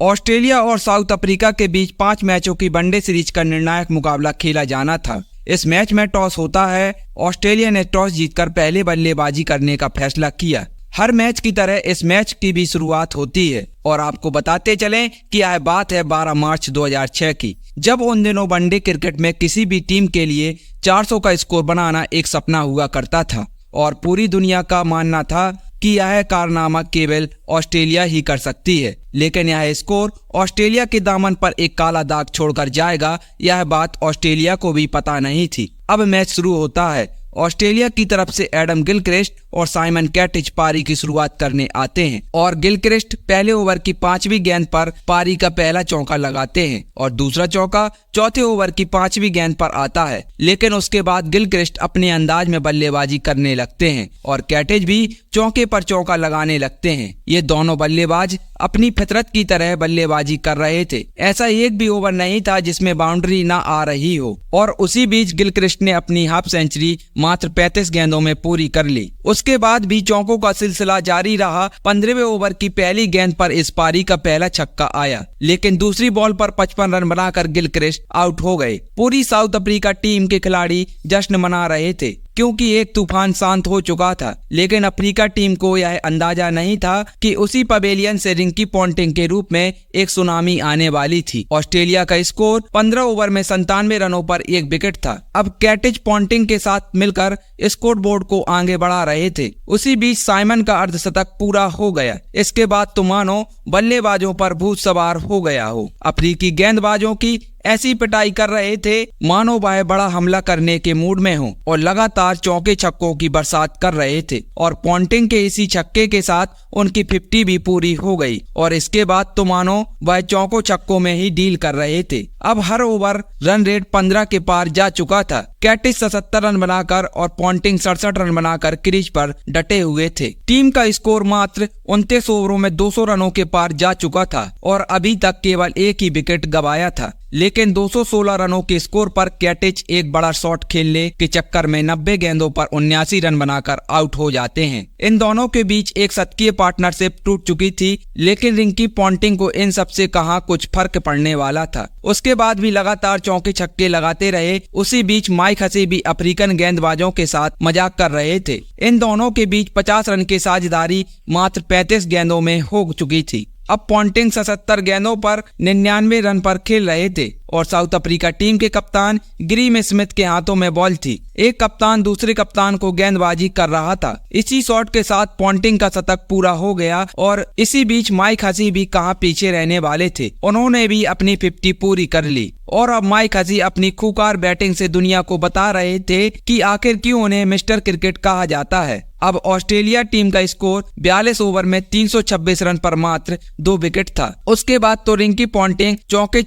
Australia और south Africa के बीच 5 मैचों की वनडे सीरीज का निर्णायक मुकाबला खेला जाना था। इस मैच में टॉस होता है। ऑस्ट्रेलिया ने टॉस जीतकर पहले बल्लेबाजी करने का फैसला किया। हर मैच की तरह इस मैच की भी शुरुआत होती है और आपको बताते चलें कि यह बात है 12 मार्च 2006 की, जब उन दिनों वनडे क्रिकेट में किसी भी टीम के लिए 400 का स्कोर बनाना एक सपना हुआ करता था और पूरी दुनिया का मानना था कि यह कारनामा केवल ऑस्ट्रेलिया ही कर सकती है। लेकिन यह स्कोर ऑस्ट्रेलिया के दामन पर एक काला दाग छोड़कर जाएगा, यह बात ऑस्ट्रेलिया को भी पता नहीं थी। अब मैच शुरू होता है। ऑस्ट्रेलिया की तरफ से एडम गिलक्रिस्ट और साइमन कैटिच पारी की शुरुआत करने आते हैं और गिलक्रिस्ट पहले ओवर की 5वीं गेंद पर पारी का पहला चौका लगाते हैं और दूसरा चौका चौथे ओवर की 5वीं गेंद पर आता है। लेकिन उसके बाद गिलक्रिस्ट अपने अंदाज में बल्लेबाजी करने लगते हैं और कैटिच भी चौके पर चौका लगाने लगते हैं। ये दोनों बल्लेबाज अपनी फितरत की तरह बल्लेबाजी कर रहे थे। ऐसा एक भी ओवर नहीं था जिसमें बाउंड्री ना आ रही हो और उसी बीच गिलक्रिस्ट ने अपनी हाफ सेंचुरी मात्र 35 गेंदों में पूरी कर ली। उसके बाद भी चौकों का सिलसिला जारी रहा। 15वें ओवर की पहली गेंद पर इस पारी का पहला छक्का आया, लेकिन दूसरी बॉल पर 55 रन बनाकर गिलक्रिस्ट आउट हो गए। पूरी साउथ अफ्रीका टीम के खिलाड़ी जश्न मना रहे थे क्योंकि एक तूफान शांत हो चुका था। लेकिन अफ्रीका टीम को यह अंदाजा नहीं था कि उसी पवेलियन से रिंकी पॉन्टिंग के रूप में एक सुनामी आने वाली थी। ऑस्ट्रेलिया का स्कोर 15 ओवर में 97 रनों पर एक विकेट था। अब कैटिच पॉन्टिंग के साथ मिलकर स्कोर बोर्ड को आगे बढ़ा रहे थे। उसी बीच साइमन का अर्धशतक पूरा हो गया। इसके बाद तो मानो बल्लेबाजों पर भूत सवार हो गया हो। अफ्रीकी गेंदबाजों की ऐसी पिटाई कर रहे थे मानो वह बड़ा हमला करने के मूड में हो और लगातार चौके छक्कों की बरसात कर रहे थे और पॉन्टिंग के इसी छक्के के साथ उनकी 50 भी पूरी हो गई और इसके बाद तो मानो वह चौकों छक्कों में ही डील कर रहे थे। अब हर ओवर रन रेट 15 के पार जा चुका था। कैटिच 77 रन बनाकर और पॉन्टिंग 67 रन बनाकर क्रीज पर डटे हुए थे। टीम का स्कोर मात्र 29 ओवरों में 200 रनों के पार जा चुका था और अभी तक केवल एक ही विकेट गंवाया था। लेकिन 216 रनों के स्कोर पर कैटिच एक बड़ा शॉट खेलने के चक्कर में 90 गेंदों पर 79 रन बनाकर आउट हो जाते हैं। इन दोनों के बीच एक शतकीय पार्टनरशिप टूट चुकी थी, लेकिन रिंकी पॉन्टिंग को इन सब से कहां कुछ फर्क पड़ने वाला था। उसके बाद भी लगातार चौके छक्के लगाते रहे। उसी बीच माइक हसी भी अफ्रीकन गेंदबाजों के साथ मजाक कर रहे थे। इन दोनों के बीच 50 रन की साझेदारी मात्र 35 गेंदों में हो चुकी थी। अब पॉन्टिंग 77 गेंदों पर 99 रन पर खेल रहे थे और साउथ अफ्रीका टीम के कप्तान ग्रीम स्मिथ के हाथों में बॉल थी। एक कप्तान दूसरे कप्तान को गेंदबाजी कर रहा था। इसी शॉट के साथ पॉन्टिंग का शतक पूरा हो गया और इसी बीच माइक हसी भी कहां पीछे रहने वाले थे। उन्होंने भी अपनी 50 पूरी कर ली और अब माइक हसी अपनी खूंखार बैटिंग से दुनिया को बता रहे थे कि आखिर क्यों उन्हें मिस्टर क्रिकेट कहा जाता है। अब ऑस्ट्रेलिया टीम का स्कोर 42 ओवर में 326 रन पर मात्र 2 विकेट था। उसके बाद तो रिंकी पॉन्टिंग चौके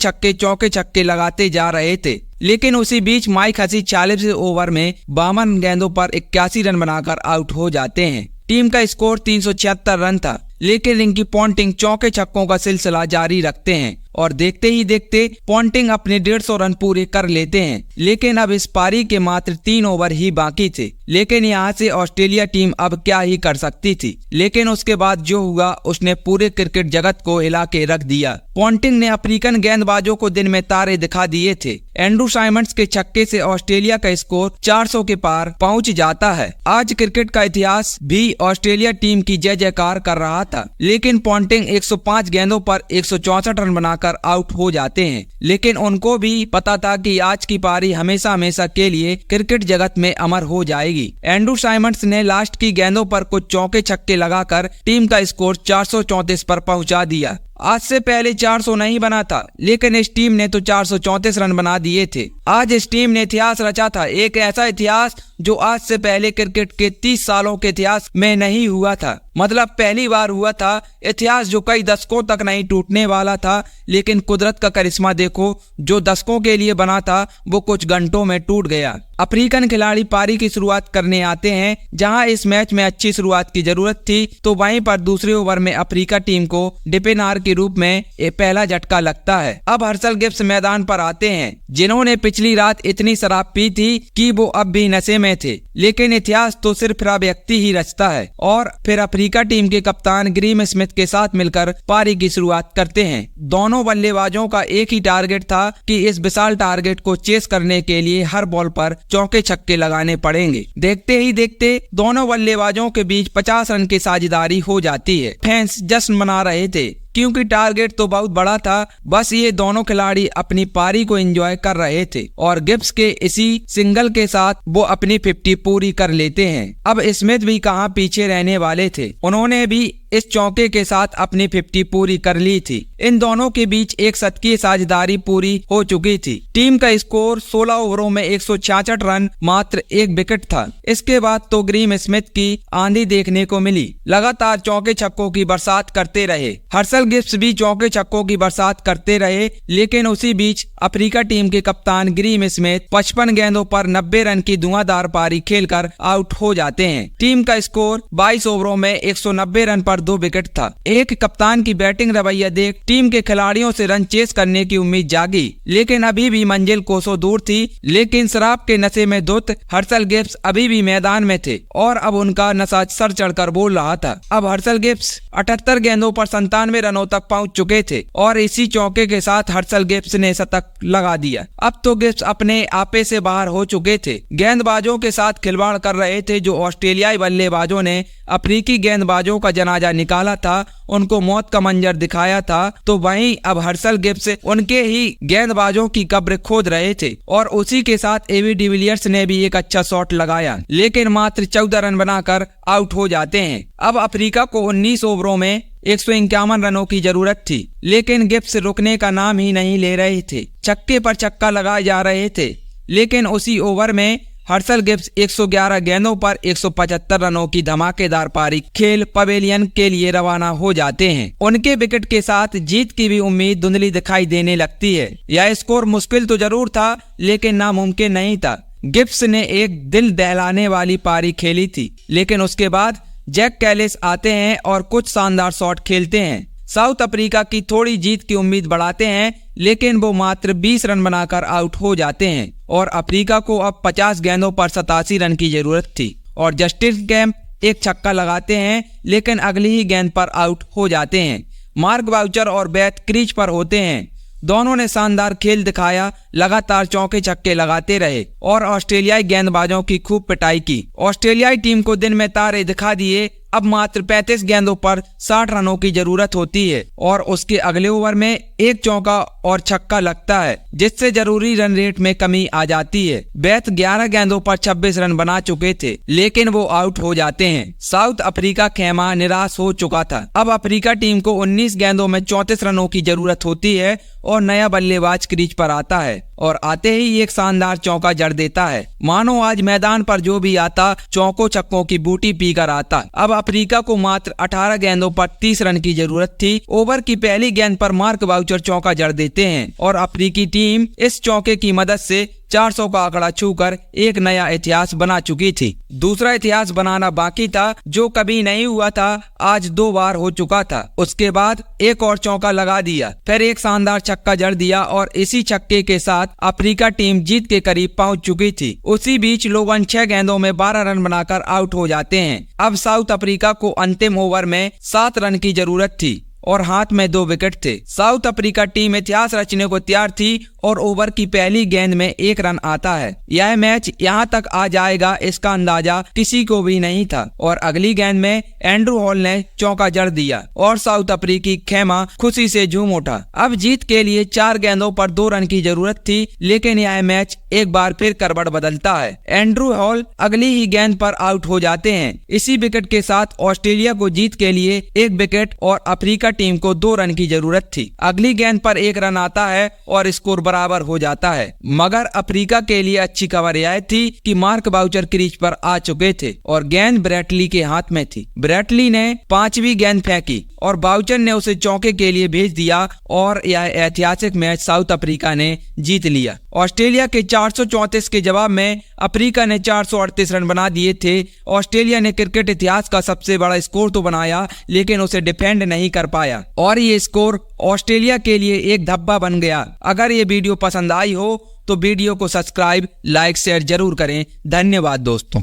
छक्के लगाते जा रहे थे। लेकिन उसी बीच माइक हसी 40 ओवर में 52 गेंदों पर 81 रन बनाकर आउट हो जाते हैं। टीम का स्कोर 376 रन था, लेकिन रिंकी पॉन्टिंग चौके छक्कों का सिलसिला जारी रखते हैं और देखते ही देखते पॉन्टिंग अपने 150 रन पूरे कर लेते हैं। लेकिन अब इस पारी के मात्र 3 ओवर ही बाकी थे। लेकिन यहाँ से ऑस्ट्रेलिया टीम अब क्या ही कर सकती थी। लेकिन उसके बाद जो हुआ उसने पूरे क्रिकेट जगत को हिला के रख दिया। पॉन्टिंग ने अफ्रीकन गेंदबाजों को दिन में तारे दिखा दिए थे। एंड्रू साइमंड्स के छक्के से ऑस्ट्रेलिया का स्कोर 400 के पार पहुंच जाता है। आज क्रिकेट का इतिहास भी ऑस्ट्रेलिया टीम की जय जयकार कर रहा था। लेकिन पॉन्टिंग 105 गेंदों पर 164 रन बनाकर आउट हो जाते हैं। लेकिन उनको भी पता था कि आज की पारी हमेशा हमेशा के लिए क्रिकेट जगत में अमर हो जाएगी। एंड्रू साइमंड्स ने लास्ट की गेंदों पर कुछ चौके छक्के लगाकर टीम का स्कोर 434 पर पहुंचा दिया। आज से पहले 400 नहीं बना था, लेकिन इस टीम ने तो 434 रन बना दिए थे। आज इस टीम ने इतिहास रचा था, एक ऐसा इतिहास जो आज से पहले क्रिकेट के 30 सालों के इतिहास में नहीं हुआ था। मतलब पहली बार हुआ था। इतिहास जो कई दशकों तक नहीं टूटने वाला था। लेकिन कुदरत का करिश्मा देखो, जो दशकों के लिए बना था वो कुछ घंटों में टूट गया। अफ्रीकन खिलाड़ी पारी की शुरुआत करने आते हैं। जहां इस मैच में अच्छी शुरुआत की जरूरत थी, तो वहीं पर दूसरे ओवर में अफ्रीका टीम को डिपेनार के रूप में पहला झटका लगता है। अब हर्षल गिब्स मैदान पर आते हैं, जिन्होंने पिछली रात इतनी शराब पी थी कि वो अब भी नशे में थे। लेकिन इतिहास तो सिर्फ व्यक्ति ही रचता है और फिर अफ्रीका अफ्रीका टीम के कप्तान ग्रीम स्मिथ के साथ मिलकर पारी की शुरुआत करते हैं। दोनों बल्लेबाजों का एक ही टारगेट था कि इस विशाल टारगेट को चेस करने के लिए हर बॉल पर चौके छक्के लगाने पड़ेंगे। देखते ही देखते दोनों बल्लेबाजों के बीच 50 रन की साझेदारी हो जाती है। फैंस जश्न मना रहे थे क्योंकि टारगेट तो बहुत बड़ा था। बस ये दोनों खिलाड़ी अपनी पारी को एंजॉय कर रहे थे और गिब्स के इसी सिंगल के साथ वो अपनी 50 पूरी कर लेते हैं। अब स्मिथ भी कहां पीछे रहने वाले थे, उन्होंने भी इस चौके के साथ अपनी 50 पूरी कर ली थी। इन दोनों के बीच एक शतकीय साझेदारी पूरी हो चुकी थी। टीम का स्कोर 16 ओवरों में 166 रन, मात्र एक विकेट था। इसके बाद तो ग्रीम स्मिथ की आंधी देखने को मिली। लगातार चौके छक्कों की बरसात करते रहे। हर्षल गिब्स भी चौके छक्कों की बरसात करते रहे, लेकिन उसी बीच अफ्रीका टीम के कप्तान ग्रीम स्मिथ 55 गेंदों पर 90 रन की धुआंधार पारी खेलकर आउट हो जाते हैं। टीम का स्कोर 22 ओवरों में 190 रन पर 2 विकेट था। एक कप्तान की बैटिंग रवैया देख टीम के खिलाड़ियों से रन चेस करने की उम्मीद जागी, लेकिन अभी भी मंजिल कोसों दूर थी। लेकिन शराब के नशे में धुत हर्षल गिब्स अभी भी मैदान में थे और अब उनका नशा सर चढ़कर बोल रहा था। अब हर्षल गिब्स 78 गेंदों पर 97 रनों तक पहुंच चुके थे और इसी चौके के साथ हर्षल गिब्स ने शतक लगा दिया। अब तो गिब्स अपने आपे से बाहर हो चुके थे। गेंदबाजों के साथ खिलवाड़ कर रहे थे। जो ऑस्ट्रेलियाई बल्लेबाजों ने अफ्रीकी गेंदबाजों का जनाजा निकाला था, उनको मौत का मंजर दिखाया था, तो वहीं अब हर्षल गिब्स उनके ही गेंदबाजों की कब्र खोद रहे थे और उसी के साथ एबी डिविलियर्स ने भी एक अच्छा शॉट लगाया, लेकिन मात्र 14 रन बनाकर आउट हो जाते हैं। अब अफ्रीका को 19 ओवरों में 151 रनों की जरूरत थी, लेकिन गिब्स रुकने का नाम ही नहीं ले रहे थे। छक्के पर छक्का लगाए जा रहे थे, लेकिन उसी ओवर में हर्षल गिब्स 111 गेंदों पर 175 रनों की धमाकेदार पारी खेल पवेलियन के लिए रवाना हो जाते हैं। उनके विकेट के साथ जीत की भी उम्मीद धुंधली दिखाई देने लगती है। यह स्कोर मुश्किल तो जरूर था, लेकिन नामुमकिन नहीं था। गिब्स ने एक दिल दहलाने वाली पारी खेली थी, लेकिन उसके बाद जैक कैलिस आते हैं और कुछ शानदार शॉट खेलते हैं। साउथ अफ्रीका की थोड़ी जीत की उम्मीद बढ़ाते हैं, लेकिन वो मात्र 20 रन बनाकर आउट हो जाते हैं और अफ्रीका को अब 50 गेंदों पर 87 रन की जरूरत थी और जस्टिस कैम्प एक छक्का लगाते हैं, लेकिन अगली ही गेंद पर आउट हो जाते हैं। मार्क बाउचर और बेथ क्रीज पर होते हैं। दोनों ने शानदार खेल दिखाया, लगातार चौके छक्के लगाते रहे और ऑस्ट्रेलियाई गेंदबाजों की खूब पिटाई की। ऑस्ट्रेलियाई टीम को दिन में तारे दिखा दिए। अब मात्र 35 गेंदों पर 60 रनों की जरूरत होती है और उसके अगले ओवर में एक चौका और छक्का लगता है, जिससे जरूरी रन रेट में कमी आ जाती है। बेथ 11 गेंदों पर 26 रन बना चुके थे, लेकिन वो आउट हो जाते हैं। साउथ अफ्रीका खेमा निराश हो चुका था। अब अफ्रीका टीम को 19 गेंदों में 34 रनों की जरूरत होती है और नया बल्लेबाज क्रीज पर आता है और आते ही एक शानदार चौका जड़ देता है। मानो आज मैदान पर जो भी आता चौकों छक्कों की बूटी पीकर आता। अब अफ्रीका को मात्र 18 गेंदों पर 30 रन की जरूरत थी। ओवर की पहली गेंद पर मार्क बाउचर चौका जड़ देते हैं और अफ्रीकी टीम इस चौके की मदद से 400 का आंकड़ा छूकर एक नया इतिहास बना चुकी थी। दूसरा इतिहास बनाना बाकी था, जो कभी नहीं हुआ था, आज 2 बार हो चुका था। उसके बाद एक और चौका लगा दिया, फिर एक शानदार छक्का जड़ दिया और इसी छक्के के साथ अफ्रीका टीम जीत के करीब पहुंच चुकी थी। उसी बीच लोगन 6 गेंदों में 12 रन बनाकर आउट हो जाते हैं। अब साउथ अफ्रीका को अंतिम ओवर में 7 रन की जरूरत थी और हाथ में 2 विकेट थे। साउथ अफ्रीका टीम इतिहास रचने को तैयार थी और ओवर की पहली गेंद में 1 रन आता है। यह मैच यहां तक आ जाएगा इसका अंदाजा किसी को भी नहीं था और अगली गेंद में एंड्रू हॉल ने चौका जड़ दिया और साउथ अफ्रीकी खेमा खुशी से झूम उठा। अब जीत के लिए 4 गेंदों पर 2 रन की जरूरत थी, लेकिन यह मैच एक बार फिर करवट बदलता है। एंड्रू हॉल अगली ही गेंद पर आउट हो जाते हैं। इसी विकेट के साथ ऑस्ट्रेलिया को जीत के लिए 1 विकेट और अफ्रीका टीम को 2 रन की जरूरत थी। अगली गेंद पर 1 रन आता है और स्कोर बराबर हो जाता है, मगर अफ्रीका के लिए अच्छी खबर यह थी कि मार्क बाउचर क्रीज पर आ चुके थे और गेंद ब्रैटली के हाथ में थी। ब्रैटली ने 5वीं गेंद फेंकी और बाउचर ने उसे चौके के लिए भेज दिया और यह ऐतिहासिक मैच साउथ अफ्रीका ने जीत लिया। ऑस्ट्रेलिया के 434 के जवाब में अफ्रीका ने 438 रन बना दिए थे। ऑस्ट्रेलिया ने क्रिकेट इतिहास का सबसे बड़ा स्कोर तो बनाया, लेकिन उसे डिफेंड नहीं कर पाया और ये स्कोर ऑस्ट्रेलिया के लिए एक धब्बा बन गया। अगर ये वीडियो पसंद आई हो तो वीडियो को सब्सक्राइब, लाइक, शेयर जरूर करें। धन्यवाद दोस्तों।